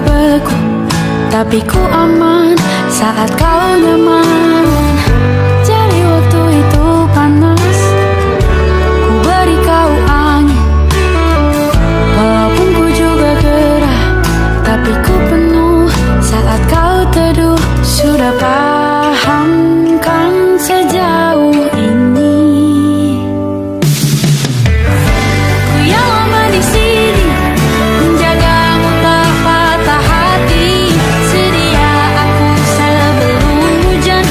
beku, tapi ku aman saat kau nyaman. Jadi waktu itu panas, ku beri kau angin. Walaupun ku juga gerah, tapi ku penuh saat kau teduh. Sudah paham kan sejauh ini? Ku yang lama di sini, menjagamu tak patah hati. Sedia aku sebelum hujan,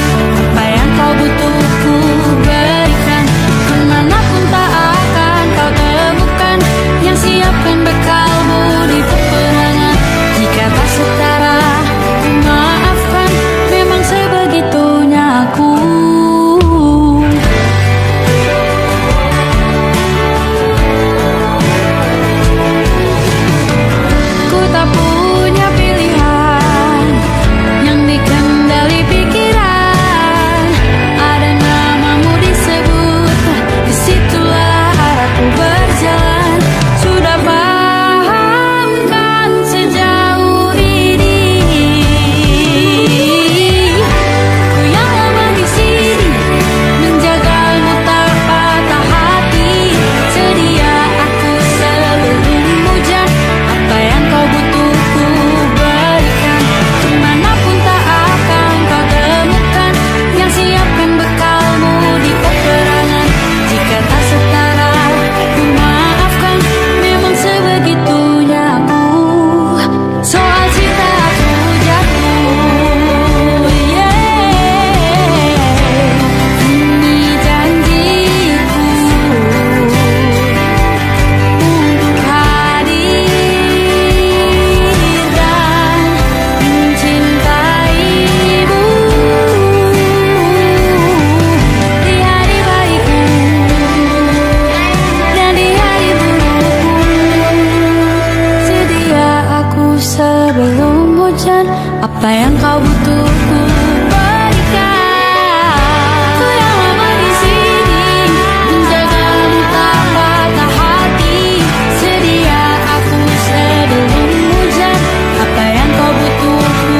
apa yang kau butuh ku berikan. Kemanapun tak akan kau temukan yang siapkan bekalmu di peperangan. Jika tak setara, ku maafkan, memang sebegitunya aku. Ku tak punya pilihan yang dikendali pikiran. Ada namamu disebut, disitulah arahku berjalan. Sudah paham kan sejauh ini? Ku yang lama di sini, menjagamu tak patah hati. Sedia aku sebelum hujan, apa yang kau butuh ku berikan. Kemanapun tak akan kau temukan yang siapkan bekalmu di peperangan. Jika tak setara, ku maafkan, memang sebegitunya aku. Soal cinta aku jatuh, ini janjiku untuk hadir dan mencintaimu di hari baikku dan di hari burukku. Sedia aku sebelum hujan, apa yang kau butuh ku berikan. Ku yang lama di sini, menjagamu tak patah hati. Sedia aku sebelum hujan, apa yang kau butuh ku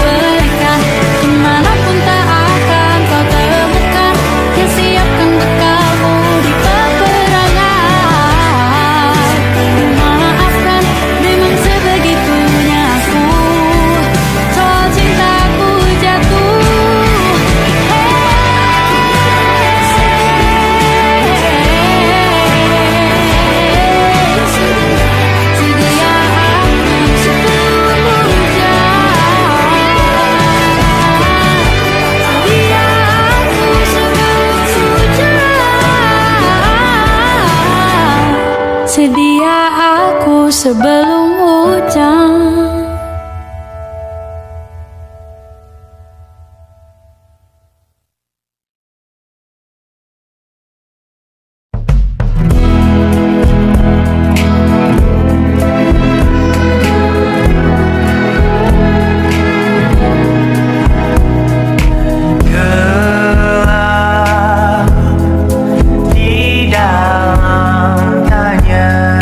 berikan. Kemanapun tak akan kau temukan yang siapkan bekalmu di peperangan. Ku maafkan, memang sebegitunya aku. Soal cintaku jatuh, sedia aku sebelum hujan. Sedia aku sebelum hujan. Sedia aku sebelum hujan. Gelap di dalam tanya,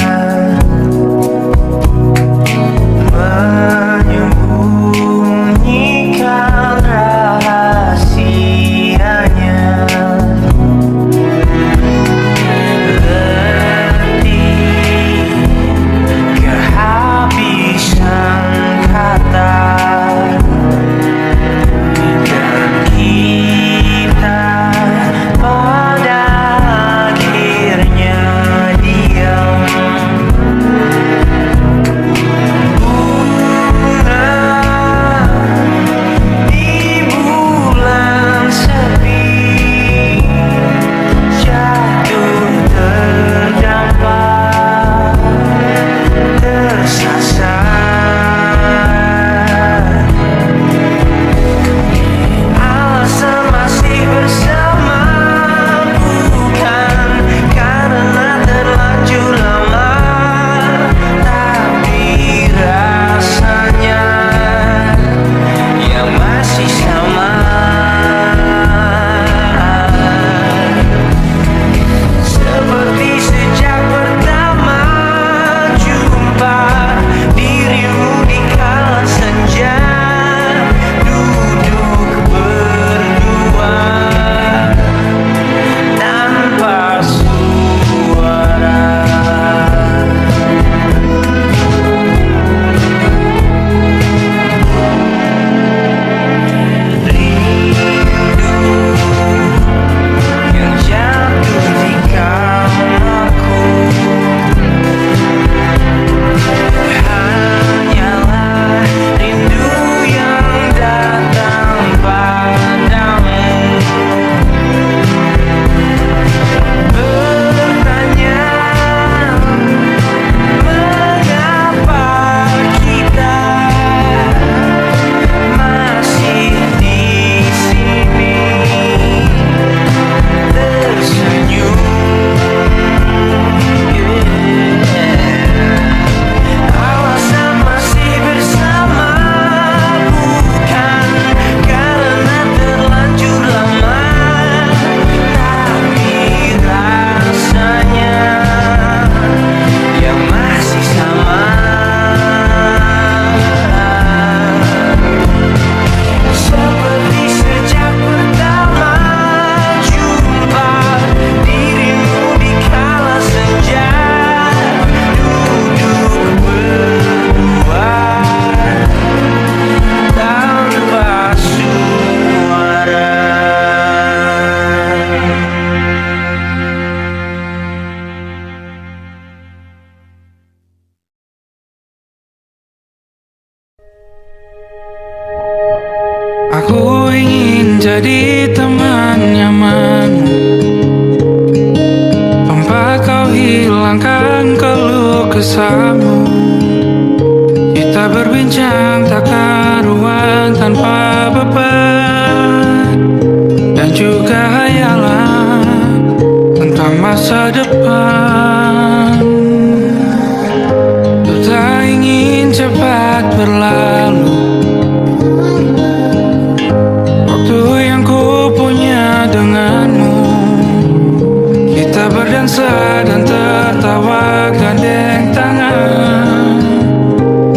Aku ingin jadi teman nyaman, tempat kau hilangkan keluh kesahmu. Kita berbincang tak karuan tanpa beban, dan juga hayalan tentang masa depan. Ku tak ingin cepat berlalu waktu yang ku punya denganmu. Kita berdansa dan tertawa gandeng tangan,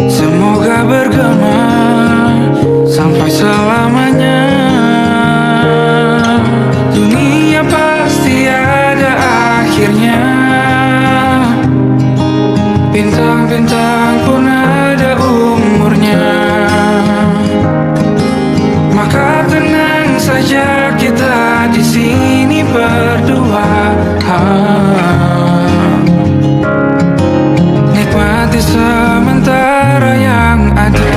semoga bergema sampai selamanya. Dunia pasti ada akhirnya, bintang-bintang pun ada umurnya. Maka tenang saja kita di sini berdua, nikmati sementara yang ada.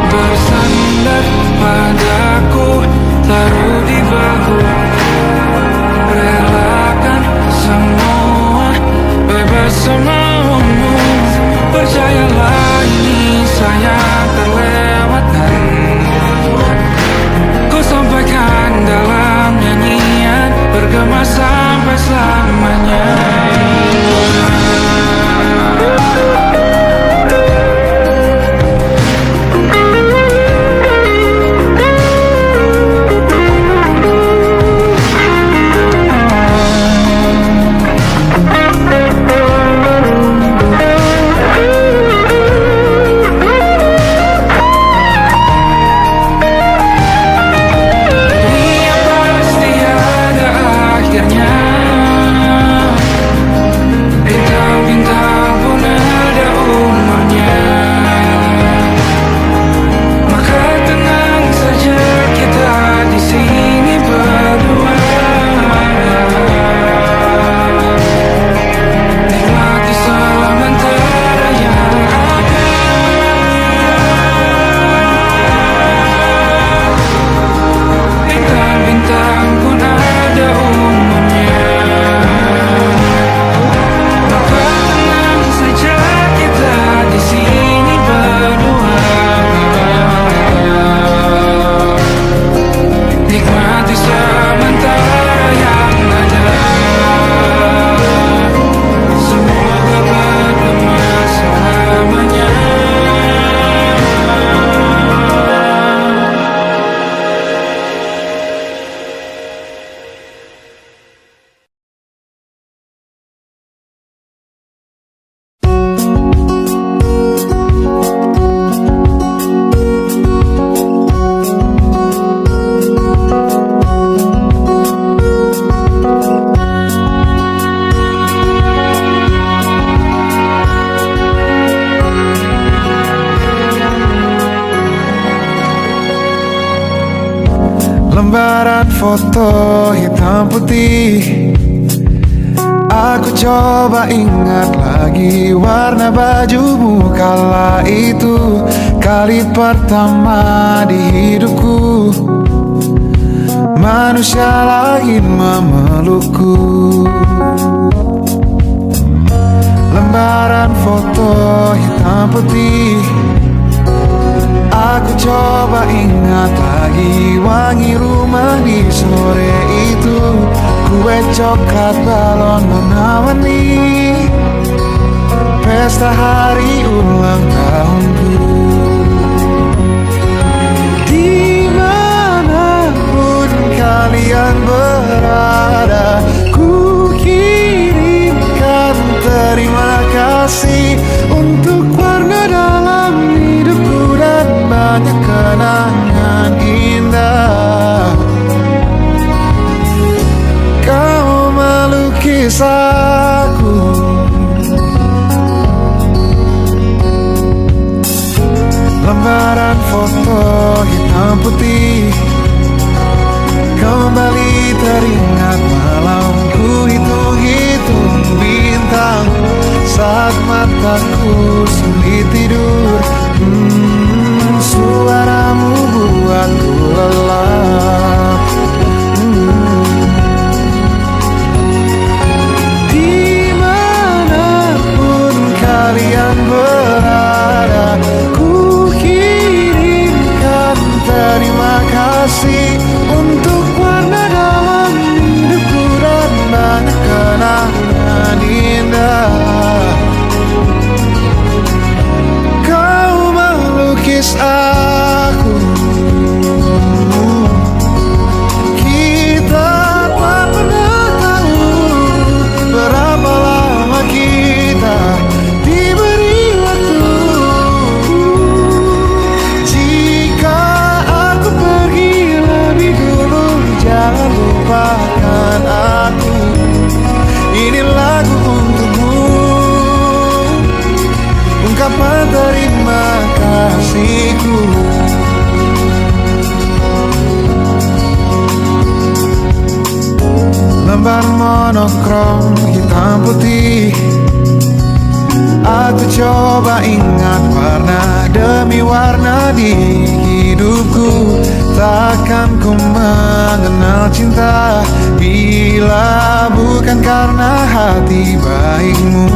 Bersandar padaku, taruh di bahu, relakan semua, bebas semaumu. Percayalah ini sayang terlewatkan, ku sampaikan dalam nyanyian, bergema sampai selamanya. Dunia pasti ada akhirnya, bintang-bintang pun ada umurnya. Maka tenang saja kita di sini berdua, nikmati sementara yang ada. Bintang-bintang pun ada umurnya. Maka tenang saja kita di sini berdua, nikmati sementara yang ada. Semoga bergema selamanya. Lembaran foto hitam putih, aku coba ingat lagi warna bajumu kala itu. Kali pertama di hidupku, manusia lain memelukku. Lembaran foto hitam putih, aku coba ingat lagi wangi rumah di sore itu. Kue coklat, balon warna-warni, pesta hari ulang tahunku. Dimanapun kalian berada, ku kirimkan terima kasih untuk warna dalam hidupku dan banyak kenangan indah. Kau melukis aku, lembaran foto hitam putih, kembali teringat malam mataku sulit tidur. Suaramu buatku lelap. Dimanapun kalian berada, ku kirimkan terima kasih untuk warna dalam hidupku dan banyak kenangan indah. Kau melukis aku, kita tak pernah tahu berapa lama kita diberi waktu. Jika aku pergi lebih dulu, jangan lupakan aku. Ini lagu untukmu, ungkapan terima kasihku. Lembar monokrom hitam putih, aku coba ingat warna demi warna di hidupku. Takkan ku mengenal cinta bila bukan karena hati baikmu.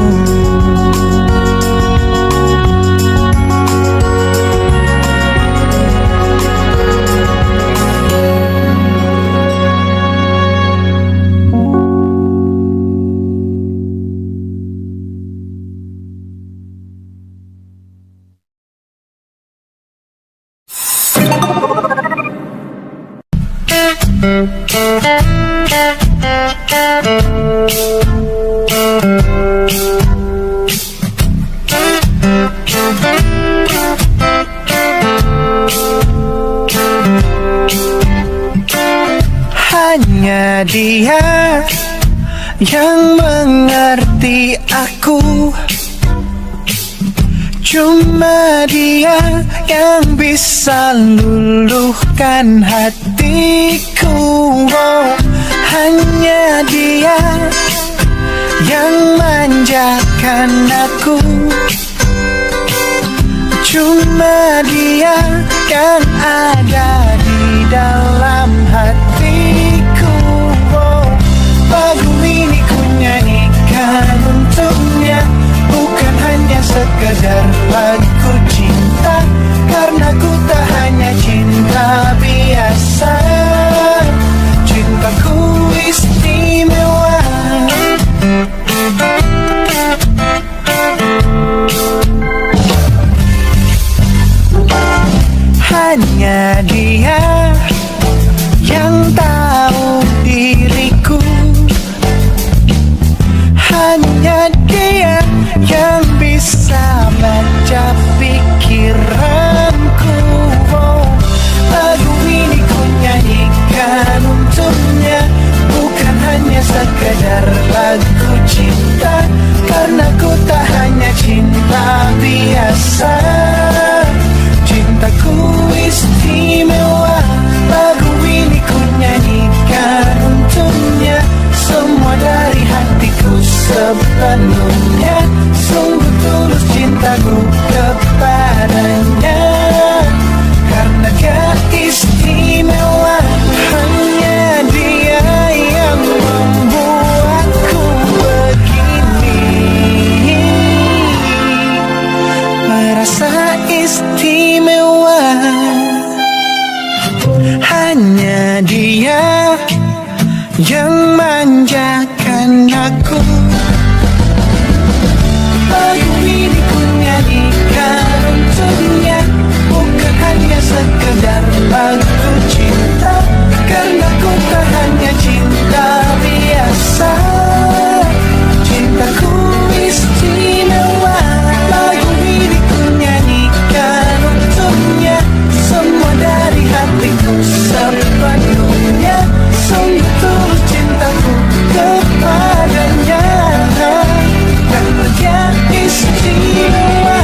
Hanya dia yang mengerti aku, cuma dia yang bisa luluhkan hatiku. Oh, hanya dia yang manjakan aku, cuma dia yang ada di dalam hatiku. Oh, lagu ini ku nyanyikan untuknya, bukan hanya sekedar lagu cinta, karena ku tak hanya cinta biasa. Cintaku istimewa. Hanya dia yang tahu diriku, hanya dia yang bisa baca pikiranku. Oh, lagu ini ku nyanyikan untuknya, bukan hanya sekedar lagu cinta, karena ku tak hanya cinta biasa. Cintaku istimewa. Lagu ini ku nyanyikan untuknya, semua dari hatiku sepenuhnya. Sungguh tulus cintaku kepadanya, karena dia istimewa. Hanya dia yang membuatku begini, merasa istimewa. Hanya dia yang manjakan aku. Lagu ini ku nyanyikan untuknya, bukan hanya sekedar lagu cinta, karena ku tak hanya cinta biasa. Cintaku istimewa. Lagu ini ku nyanyikan untuknya, semua dari hatiku sepenuhnya. Sungguh tulus cintaku kepadanya, karena dia istimewa.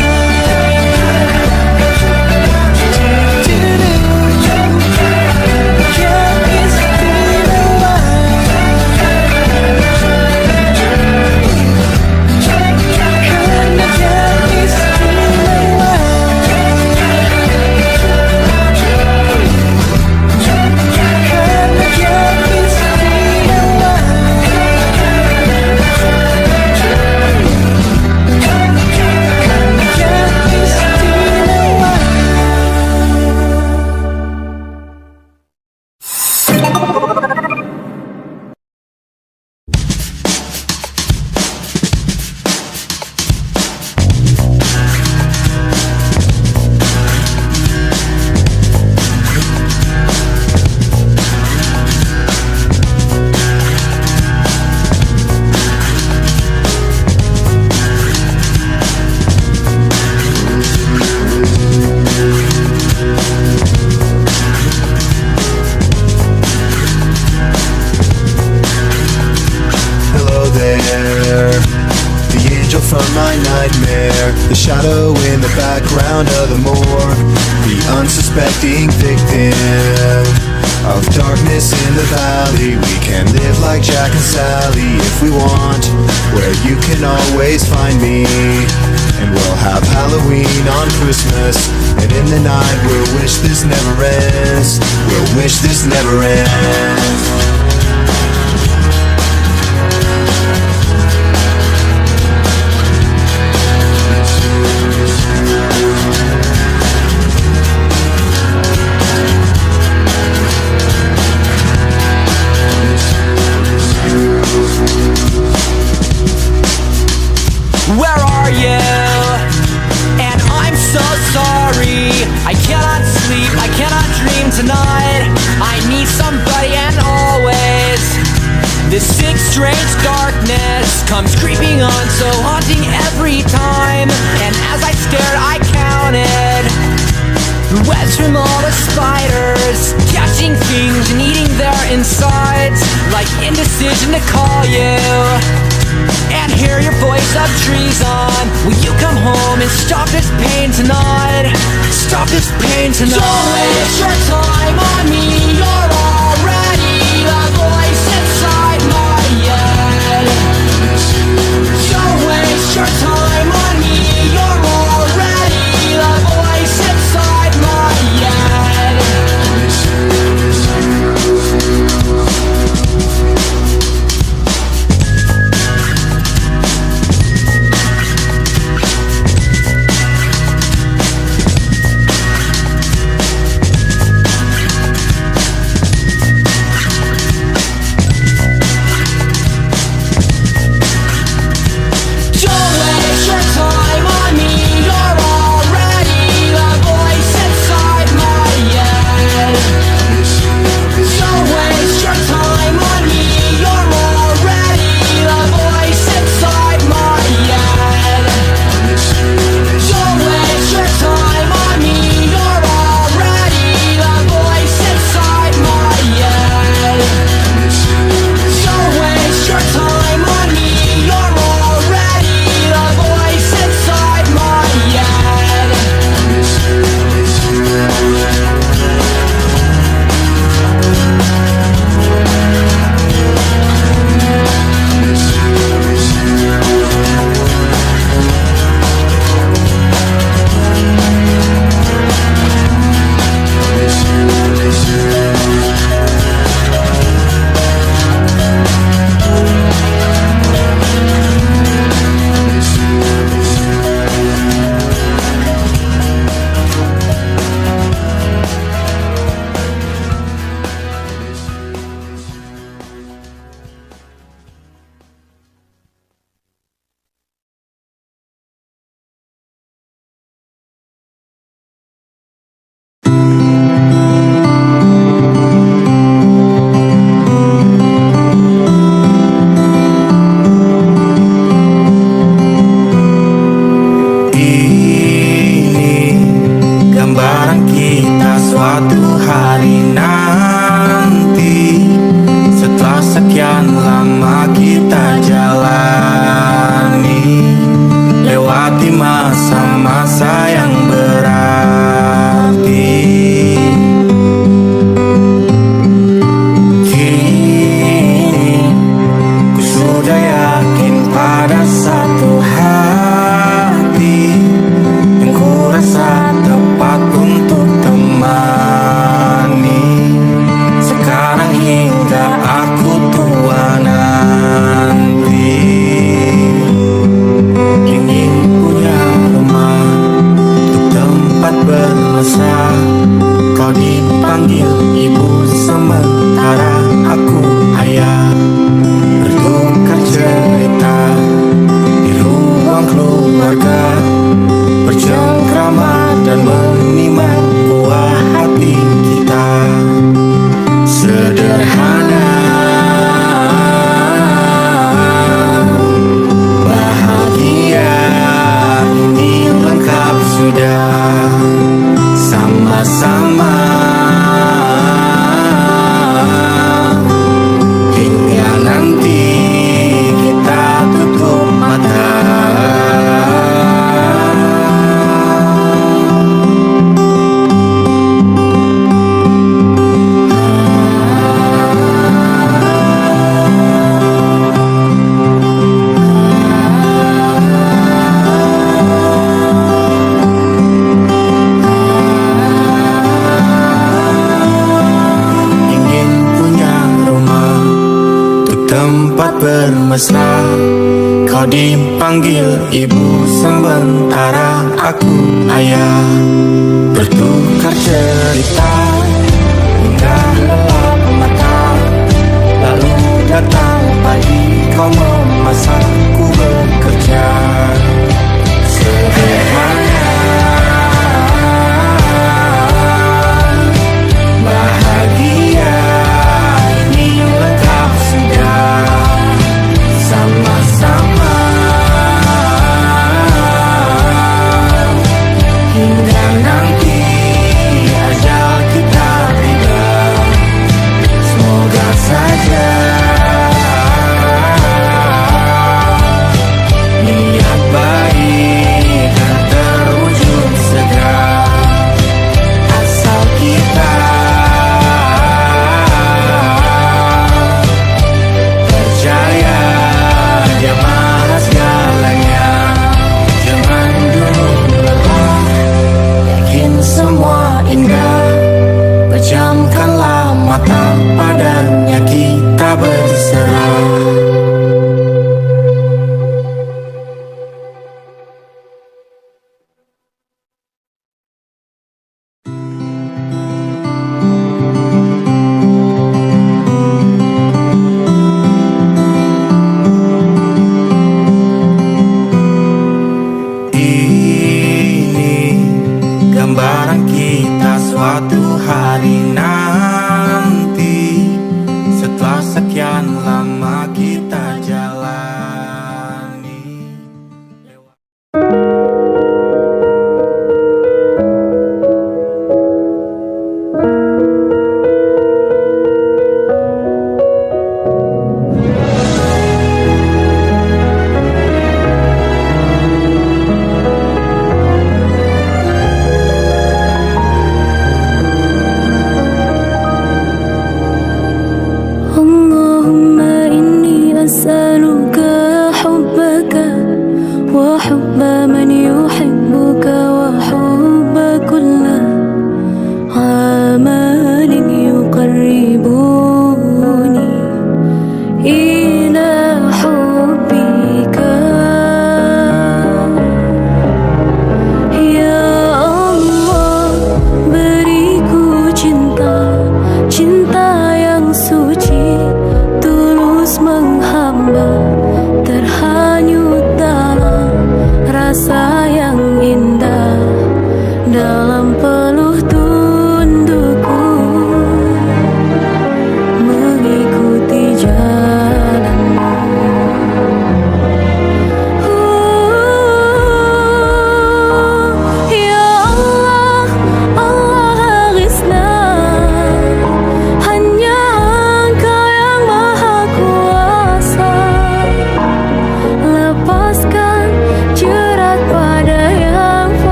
The shadow in the background of the morgue, the unsuspecting victim of darkness in the valley. We can live like Jack and Sally if we want, where you can always find me. And we'll have Halloween on Christmas, and in the night we'll wish this never ends. We'll wish this never ends. Where are you? And I'm so sorry. I cannot sleep, I cannot dream tonight. I need somebody and always. This sick, strange darkness comes creeping on, so haunting every time. And as I stared, I counted the webs from all the spiders, catching things and eating their insides. Like indecision to call you and hear your voice of treason. Will you come home and stop this pain tonight? Stop this pain tonight. Don't waste your time on me. You're already the voice inside my head. Don't waste your time on me. You're already the voice inside my head. bermesra. Kau dipanggil ibu sementara aku ayah. Bertukar cerita hingga lelap mata. Lalu datang pagi kau memasakku bekerja. Sederhana, bahagia ini lengkap sudah. Sama-sama hingga nanti ajal kita tiba. Semoga saja niat baik dan terwujud segera. Asal kita percaya Dia Maha segalanya. Jangan dulu lelah, yakin semua indah. Pejamkanlah mata, padanya kita berserah. Ini gambaran kita suatu hari nanti, setelah sekian lama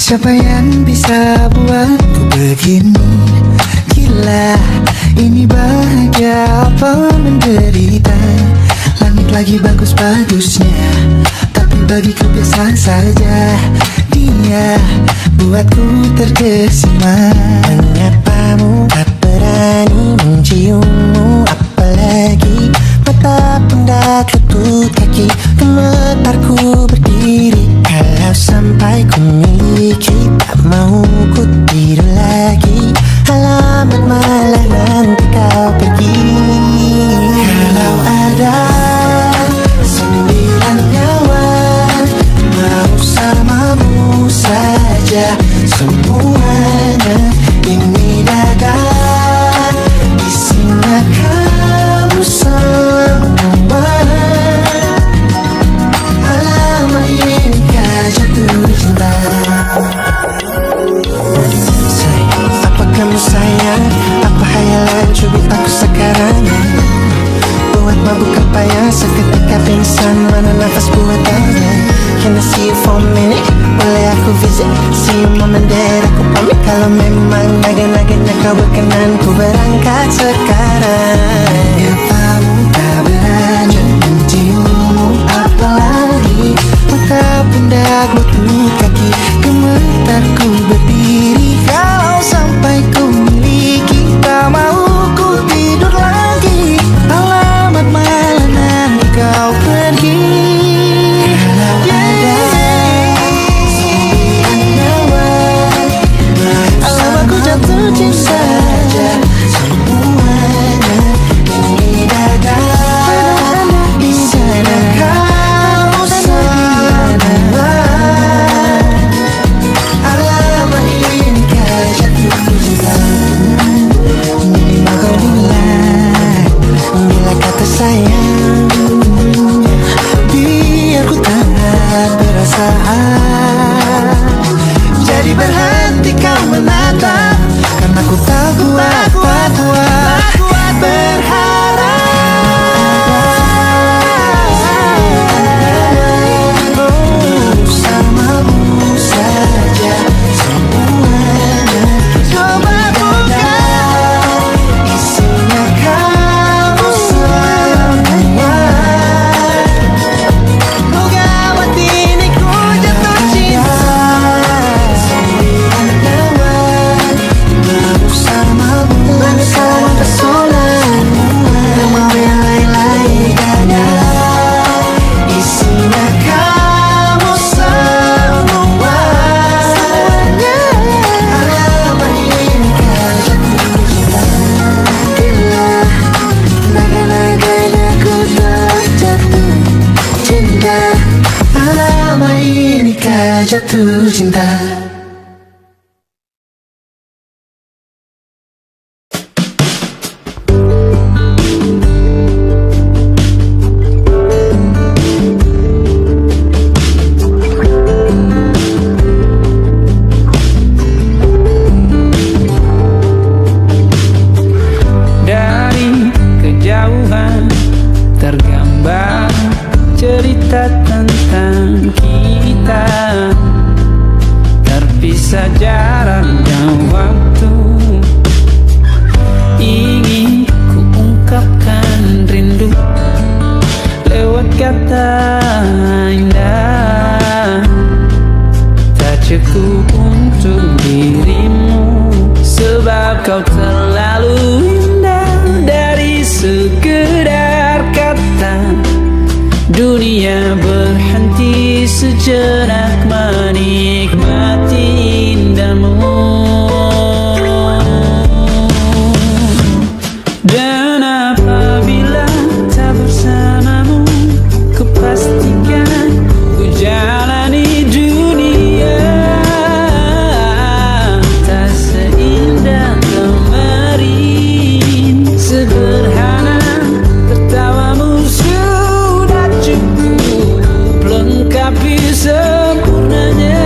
Siapa yang bisa buatku begini? Gila, ini bahagia apa menderita? Langit lagi bagus-bagusnya, tapi bagiku biasa saja. Dia buatku terkesima. Menyapamu, tak berani menciummu, apalagi mata pundak lutut kaki. Gemetarku berdiri kalau sampai ku miliki. Tak mau ku tidur lagi, alamat malah nanti kau pergi. Kalau ada 9 nyawa, mau samamu saja semuanya. Ini dada isinya kamu semua. Alamak ini kah jatuh cinta. Apa kamu sayang? Apa hayalan cubit aku sekarang? Buat mabuk apa yang seketika pingsan? Mana nafas buatannya? Can I see you for a minute? Boleh aku visit? See you mom and dad, aku pamit. Kalau memang naga-naganya kau berkenan, ku berangkat sekarang. Ya kamu tak berani menciummu, apalagi mata pundak lutut kaki. Gemetarku berdiri kalau sampai ku miliki. Tak mau ku tidur lagi, alamat malah nanti kau pergi. Kalau ada 9 nyawa, alamat ku jatuh cinta saja semuanya. Ini dada di sana kamu semua. Alamat ini kah jatuh cinta. Maka bila kata sayang, biar ku tak perasaan. Jadi berhenti kau menatap, karena ku tak kuat berharap. Bersamamu saja semuanya. Coba buka, isinya kamu semua. Oh gawat ini ku jatuh cinta. 9 nyawa, bersamamu pesona. Tak mau yang lain-lain ada, isinya kamu semua. Alamat ini kah jatuh cinta. Gila, naga-naganya ku tak jatuh cinta. Alamat ini kah jatuh cinta. Dari kejauhan tergambar cerita tentang kita, terpisah jarak dan waktu. Ingin ku ungkapkan rindu lewat kata indah. Tak cukup untuk dirimu, sebab kau terlalu indah. Dari sekedar kata, dunia berhenti sejenak menikmati indahmu. Dan apabila tak bersamamu, kupastikan ku jalani dunia tak seindah kemarin. Sederhana tertawamu sudah cukup lengkapi sempurnanya.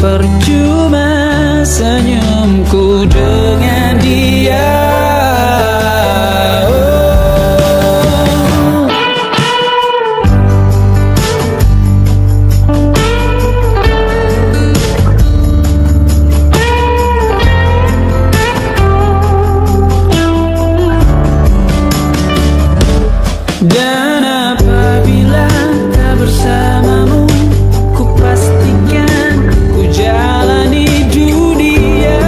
Percuma senyumku dengan dia. Dan apabila tak bersamamu, ku pastikan ku jalani dunia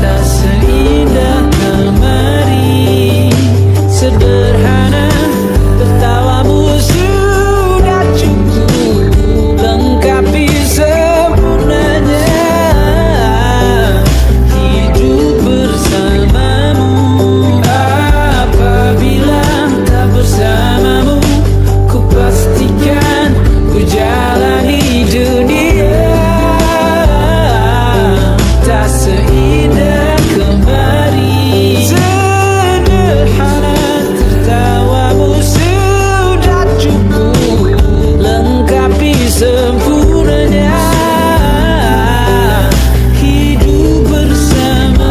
tak seindah kemarin. Sederhana, tertawamu sudah cukup lengkapi sempurnanya hidup bersamamu. Apabila tak bersamamu, ku pastikan ku jalani dunia tak seindah kemarin. Sederhana, tertawamu sudah cukup lengkapi sempurnanya hidup bersamamu.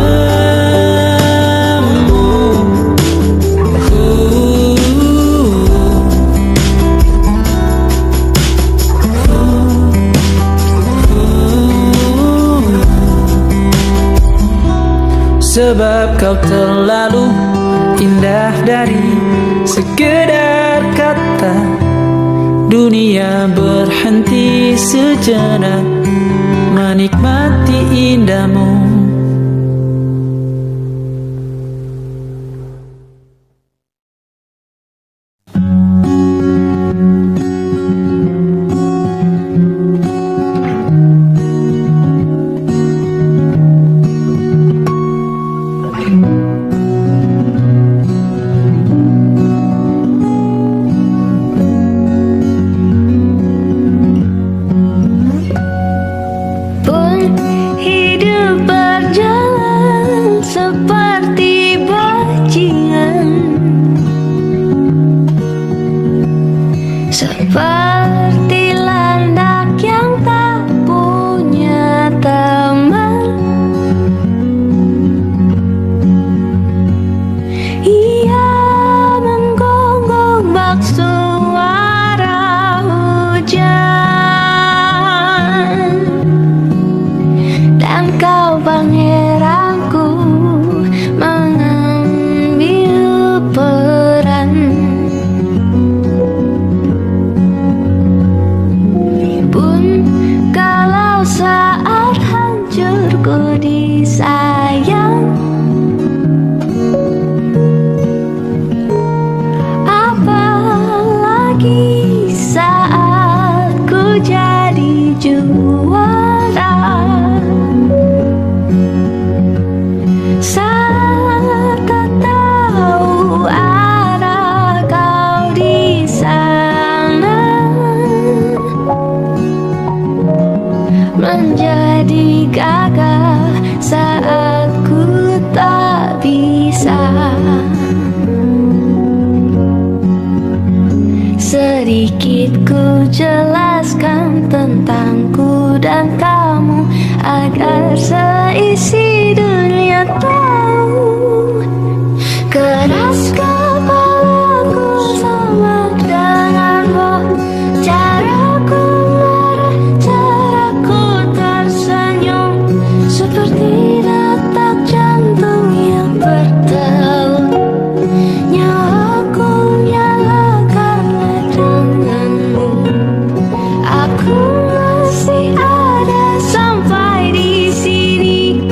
Sebab kau terlalu indah dari sekedar kata. Dunia berhenti sejenak menikmati indahmu. Pun hidup berjalan seperti bajingan, seperti landak yang tak punya teman. Ia menggonggong bak suara hujan, dan kau pangeranku mengambil peran. Pun kalau saat hancurku disayang, apalagi saat ku jadi juara. Saat tak tahu arah kau di sana, menjadi gagah saat ku tak bisa. Sedikit ku jelaskan tentangku dan kamu agar seisi dunia tahu. Keras kepalaku sama denganmu, caraku marah, caraku tersenyum, seperti detak jantung yang berdeut. Nyawaku nyala karena denganmu. Aku masih ada sampai di sini.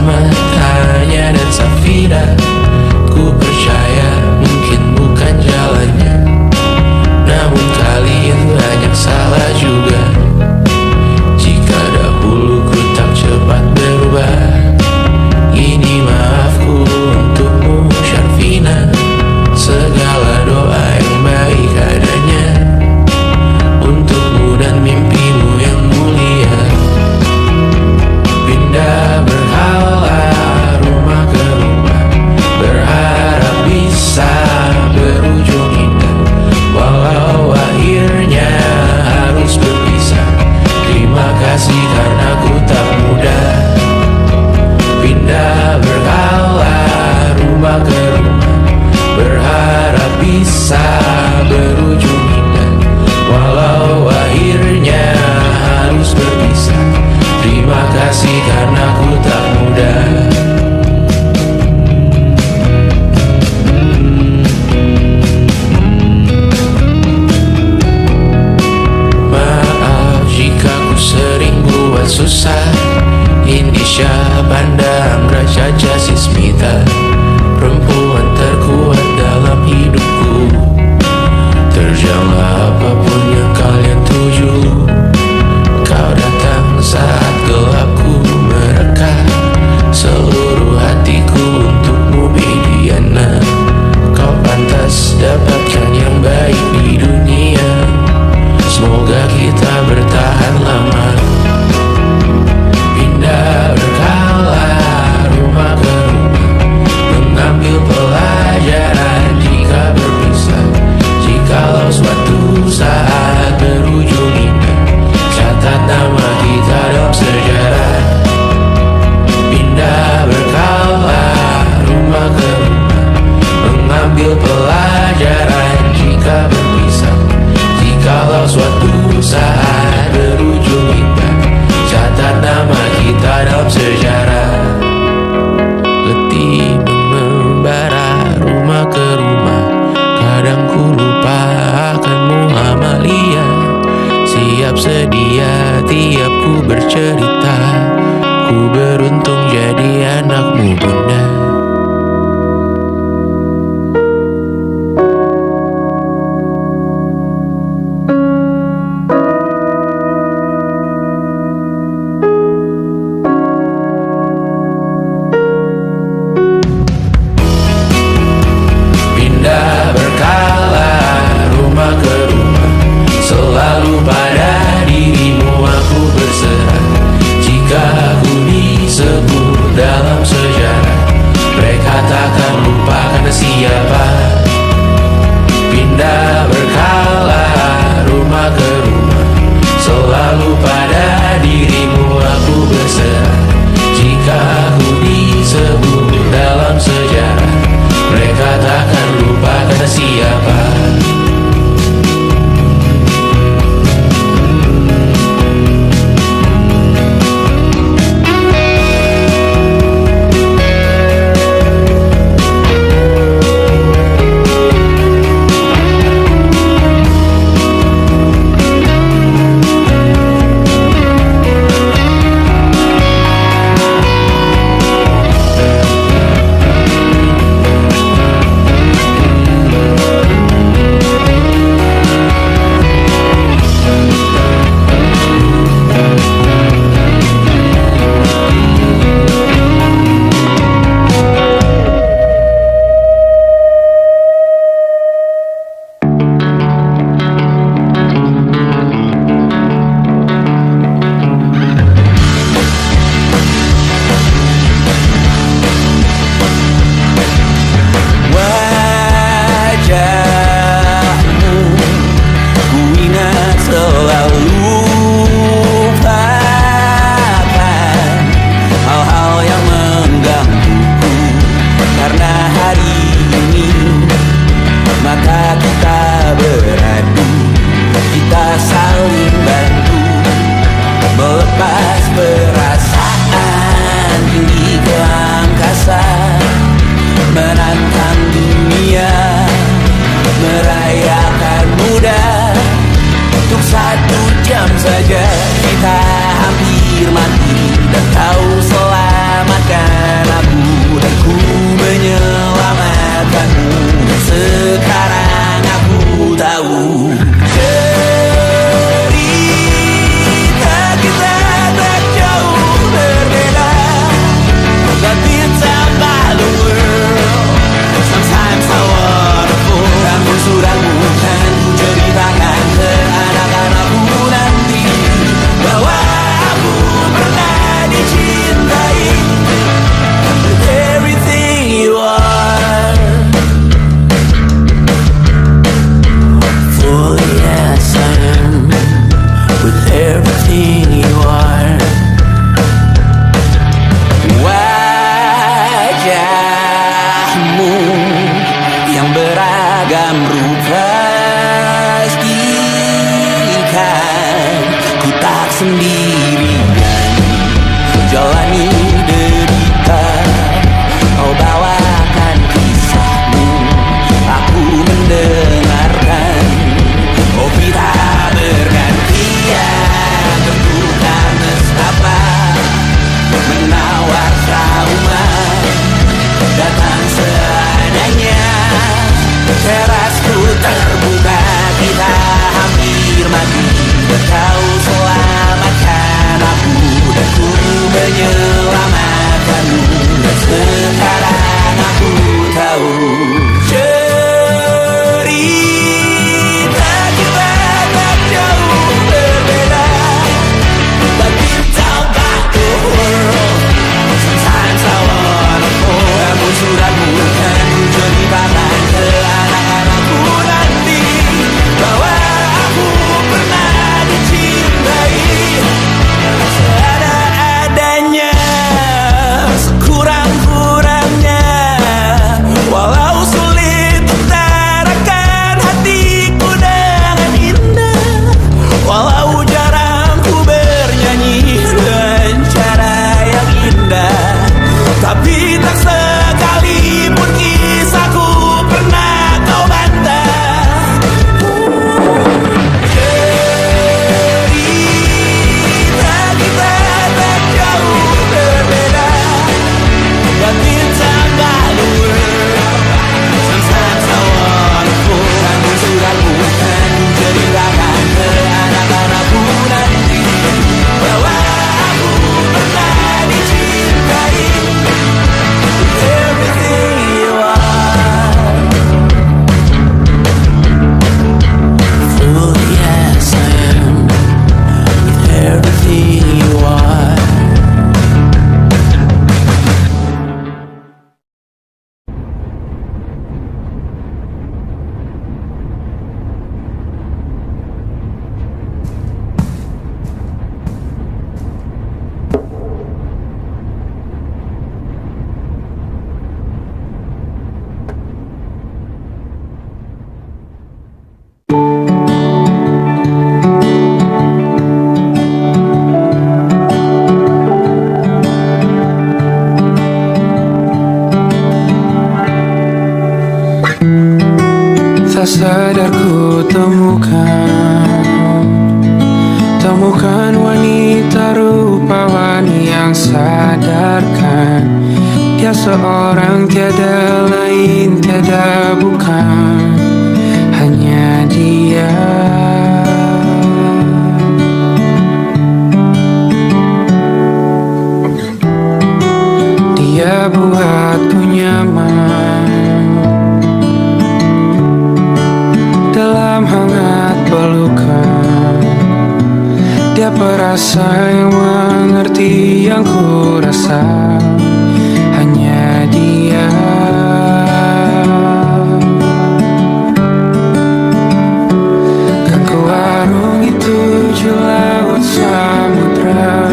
Selamat Hanya dan Safira. Ku percaya mungkin bukan jalannya, namun kalian banyak salah juga. Jika dahulu ku tak cepat berubah, ini maafku untukmu Syarfina. Segala doa yang baik adanya untukmu dan mimpimu yang mulia. Pindah berhala rumah ke rumah, berharap bisa berujung indah. Walau akhirnya harus berpisah, terima kasih karena ku tak mudah. Pindah berhala rumah ke rumah, berharap bisa berujung indah. Walau akhirnya harus berpisah, terima kasih karena ku tak mudah. Maaf jika ku sering buat susah. Indisha Banda Anggra Caca Sismita, perempuan terkuat dalam hidupku. Terjanglah apapun yang kalian tuju. Kau datang saat gelapku mereka, seluruh hatiku untukmu Bidiana. Kau pantas dapatkan yang baik di dunia. Semoga kita bertahan lama. Pindah berkala rumah ke rumah, menyelamatkanmu. Dan sekarang aku tahu cerita kita tak jauh berbeda. But you don't got the world. Sometimes I wanna fall. Namun sudah bukan ku ceritakan ke anak-anakku nanti bahwa aku pernah dicintai seadanya, sekurang-kurangnya. Walau sulit utarakan hatiku dengan indah, walau jarang ku bernyanyi dengan cara yang indah, tapi tak sekalipun kisahku pernah kau bantah. Cerita kita tak jauh berbeda, but it's about the world. Sometimes I wanna fall. Namun sudah bukan ceritakan ke anak-anakku nanti bahwa aku pernah dicintai. Everything you are, fully as I am. Everything you are. Tak sadar ku temukan wanita rupawan yang sadarkan dia seorang, tiada lain, tiada bukan, hanya dia. Dia buatku nyaman dalam hangat pelukan. Dia perasa yang mengerti yang ku rasa, hanya dia. Kan ku arungi 7 laut samudra,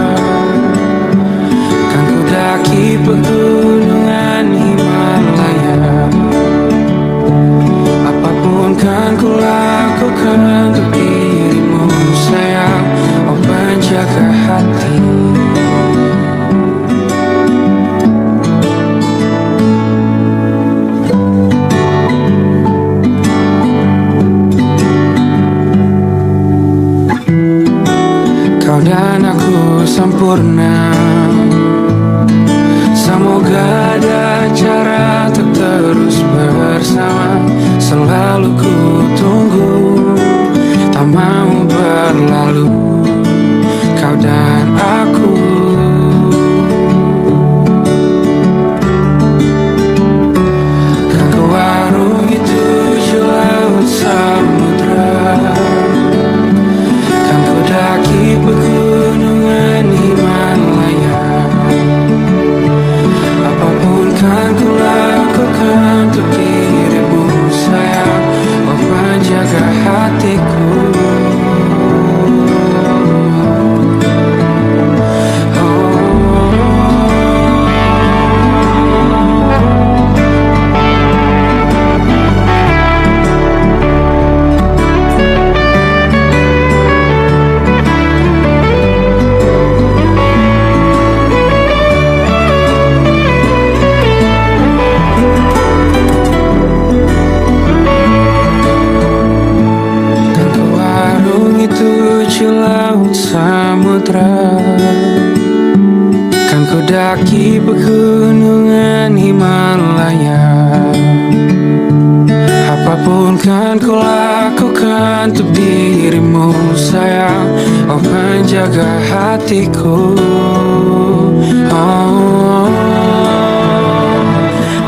kan ku daki pegunungan Himalaya. Apapun kan ku lakukan untuk dirimu sayang, oh penjaga hati. Kau dan aku sempurna, semoga ada cara untuk terus bersama. Selalu ku tunggu, tak mau berlalu, kau dan aku. Kan ku arungi 7 laut samudra, kan ku daki pegunungan Himalaya. Apapun kan ku lakukan untuk dirimu sayang, oh penjaga hatiku. samudra, kan ku daki pegunungan Himalaya. Apapun kan ku lakukan untuk dirimu sayang, oh penjaga hatiku. Oh,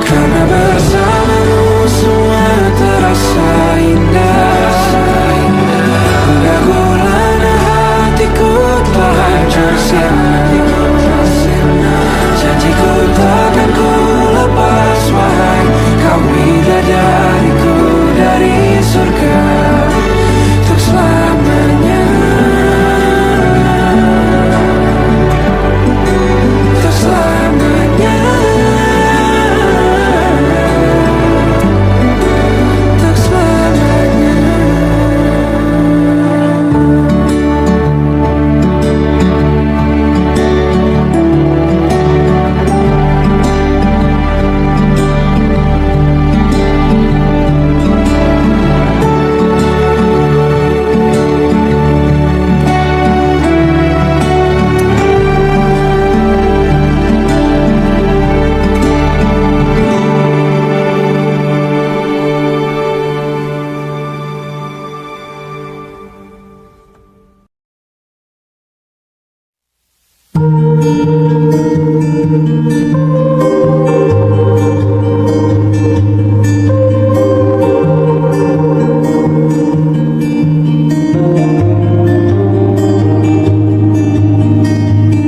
karena bersamamu semua terasa indah. Udah gulana hatiku telah hancur sirna. Janjiku takkan ku lepas, wahai kau bidadariku dari surga untuk selamanya. Untuk selamanya. Untuk selamanya.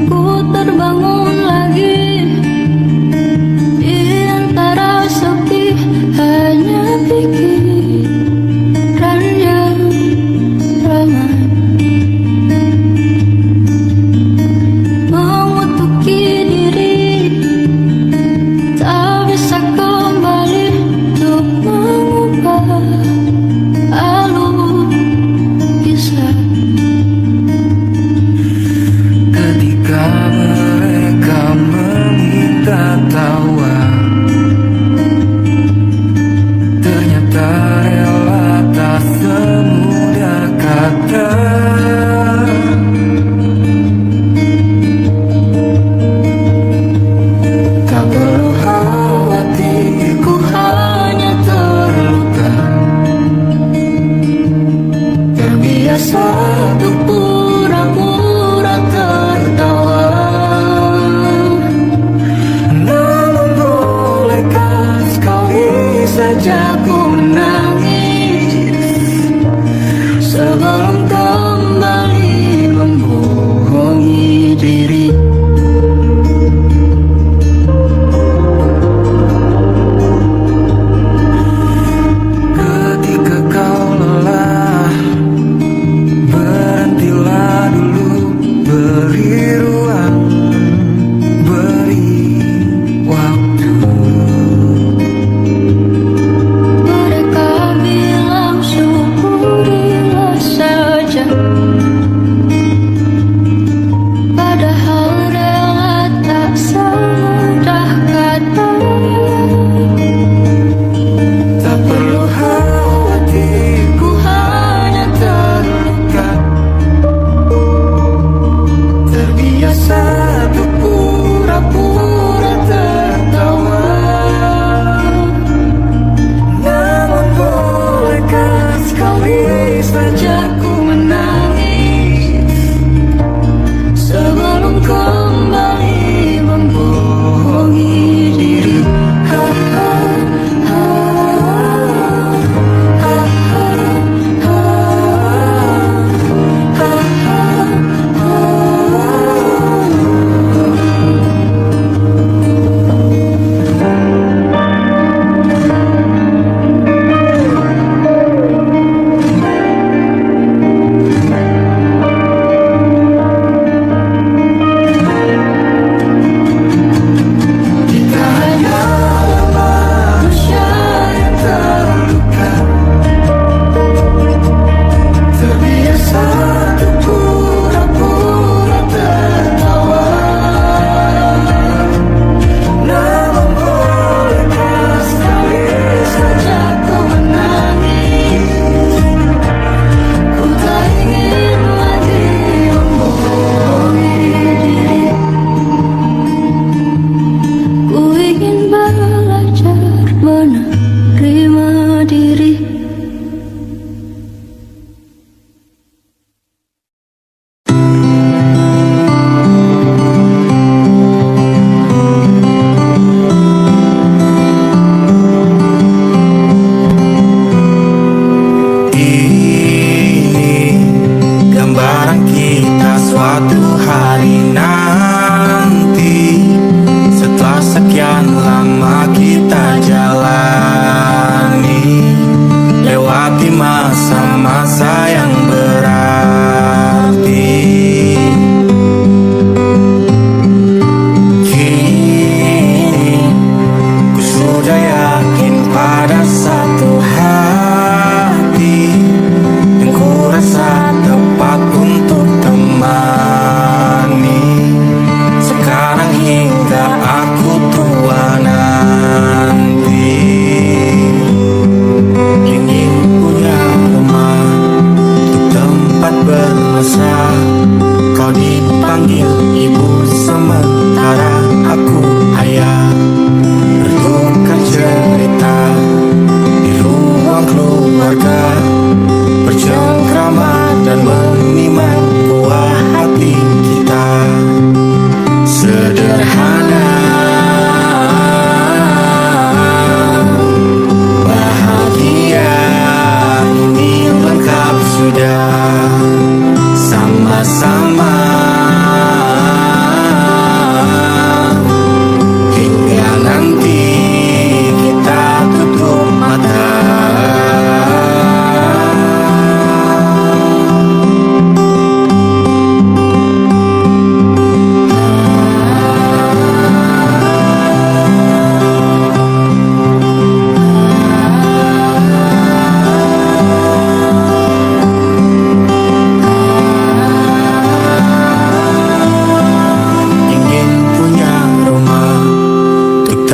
Ku terbangun lagi di antara sepi, hanya pikiran yang ramai mengutuki diri, tak bisa kembali untuk mengubah alur kisah. Ketika mereka meminta tawa, ternyata rela tak semudah kata. Tak perlu khawatir, Ku hanya terluka, terbiasa untuk pura-pura tertawa. namun bolehkah sekali saja ku Menangis sebelum kembali membohongi diri. ketika kau lelah, berhentilah dulu, beri ruang, beri waktu.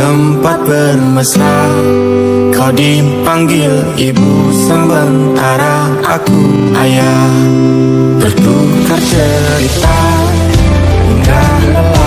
tempat bermesra. Kau dipanggil ibu sementara aku ayah. Bertukar cerita hingga lelah